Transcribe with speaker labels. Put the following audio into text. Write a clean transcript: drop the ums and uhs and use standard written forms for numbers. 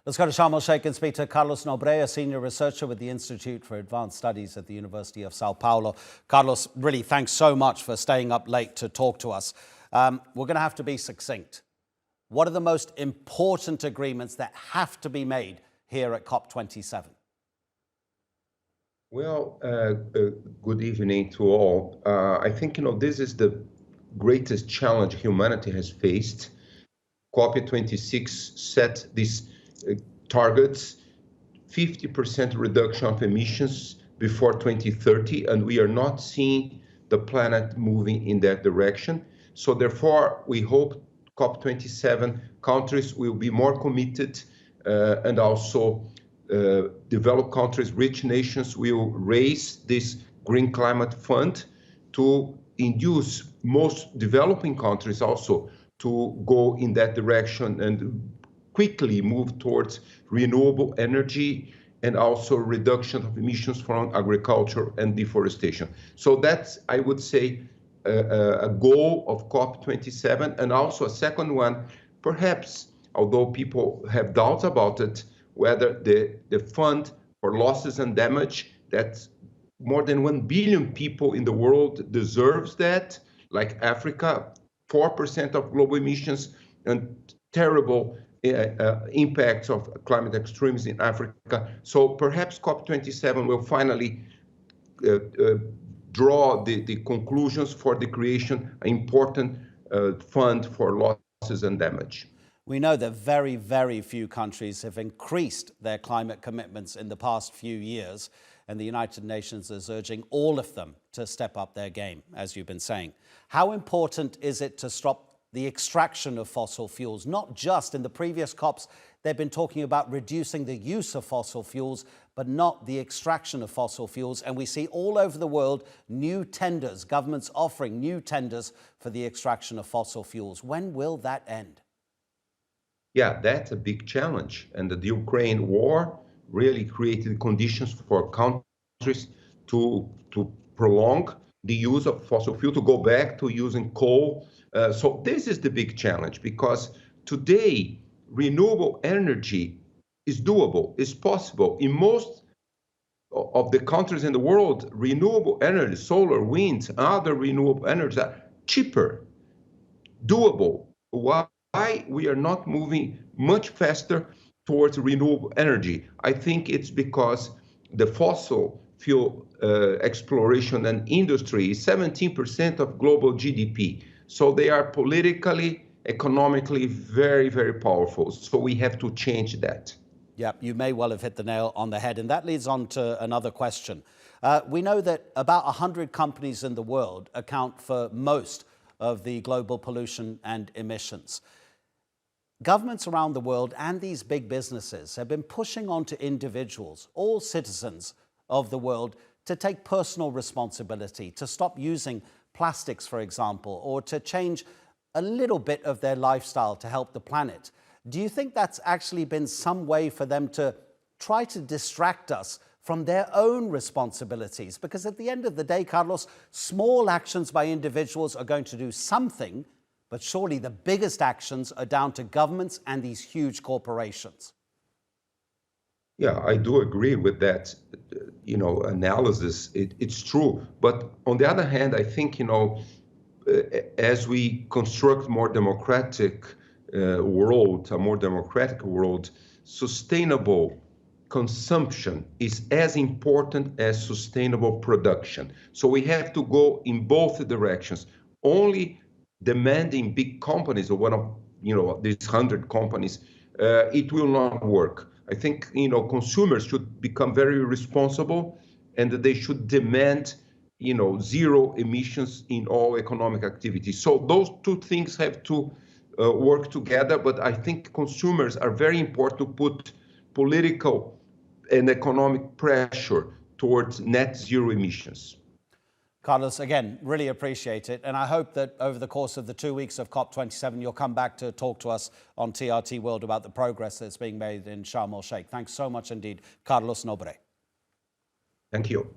Speaker 1: Let's go to Sharm el Sheikh and speak to Carlos Nobre, a senior researcher with the Institute for Advanced Studies at the University of Sao Paulo. Carlos, really, thanks so much for staying up late to talk to us. We're going to have to be succinct. What are the most important agreements that have to be made here at COP27?
Speaker 2: Well, good evening to all. I think, this is the greatest challenge humanity has faced. COP26 set these targets, 50% reduction of emissions before 2030, and we are not seeing the planet moving in that direction. So therefore, we hope COP27 countries will be more committed and also developed countries, rich nations will raise this Green Climate Fund to induce most developing countries also to go in that direction and quickly move towards renewable energy and also reduction of emissions from agriculture and deforestation. So that's, I would say, a goal of COP27. And also a second one, perhaps, although people have doubts about it, whether the fund for losses and damage, that more than 1 billion people in the world deserves that, like Africa, 4% of global emissions and terrible impacts of climate extremes in Africa. So perhaps COP27 will finally draw the conclusions for the creation of an important fund for losses and damage.
Speaker 1: We know that very, very few countries have increased their climate commitments in the past few years, and the United Nations is urging all of them to step up their game, as you've been saying. How important is it to stop the extraction of fossil fuels? Not just in the previous COPs, they've been talking about reducing the use of fossil fuels, but not the extraction of fossil fuels. And we see all over the world new tenders, governments offering new tenders for the extraction of fossil fuels. When will that end?
Speaker 2: Yeah, that's a big challenge. And the Ukraine war really created conditions for countries to prolong the use of fossil fuel, to go back to using coal. So this is the big challenge, because today renewable energy is doable, is possible. In most of the countries in the world, renewable energy, solar, wind, other renewable energies are cheaper, doable. Why we are not moving much faster towards renewable energy? I think it's because the fossil fuel exploration and industry is 17% of global GDP. So they are politically, economically very, very powerful. So we have to change that.
Speaker 1: Yeah, you may well have hit the nail on the head. And that leads on to another question. We know that about 100 companies in the world account for most of the global pollution and emissions. Governments around the world and these big businesses have been pushing on to individuals, all citizens of the world, to take personal responsibility, to stop using plastics, for example, or to change a little bit of their lifestyle to help the planet. Do you think that's actually been some way for them to try to distract us from their own responsibilities? Because at the end of the day, Carlos, small actions by individuals are going to do something, but surely the biggest actions are down to governments and these huge corporations.
Speaker 2: Yeah, I do agree with that, analysis. It's true. But on the other hand, I think, as we construct more democratic world, a more democratic world, sustainable consumption is as important as sustainable production. So we have to go in both directions. Only demanding big companies, or one of these 100 companies, it will not work. I think consumers should become very responsible, and that they should demand zero emissions in all economic activities. So those two things have to work together. But I think consumers are very important to put political and economic pressure towards net zero emissions.
Speaker 1: Carlos, again, really appreciate it. And I hope that over the course of the 2 weeks of COP27, you'll come back to talk to us on TRT World about the progress that's being made in Sharm el Sheikh. Thanks so much indeed, Carlos Nobre.
Speaker 2: Thank you.